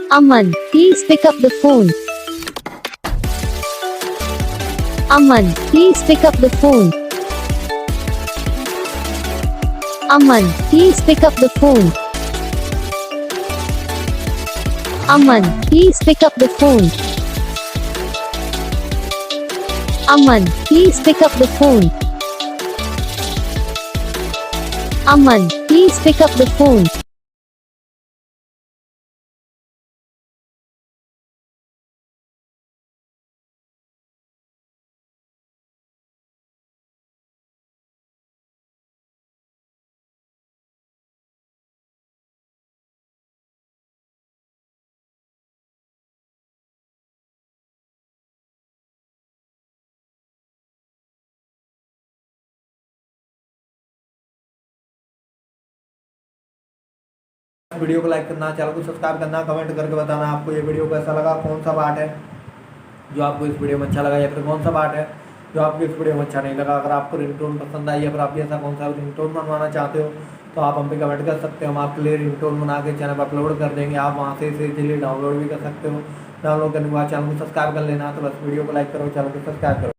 Aman, please pick up the phone. Aman, please pick up the phone. Aman, please pick up the phone. Aman, please pick up the phone. Aman, please pick up the phone. Aman, please pick up the phone. Video को like करना, channel को subscribe करना, comment करके बताना आपको ये video कैसा लगा, कौन सा पार्ट है जो आपको इस वीडियो में अच्छा लगा या फिर कौन सा पार्ट है जो आपको इस वीडियो में अच्छा नहीं लगा। अगर आपको रिंगटोन पसंद आई या फिर आप भी ऐसा कौन सा रिंगटोन बनवाना चाहते हो तो आप हम पे कमेंट कर सकते हो। हम आपके लिए रिंगटोन बना के चैनल पर अपलोड कर देंगे, आप वहाँ से इसे इजीली डाउनलोड भी कर सकते हो। डाउनलोड करने के बाद चैनल को सब्सक्राइब कर लेना। तो बस वीडियो को लाइक करो, चैनल को सब्सक्राइब करो।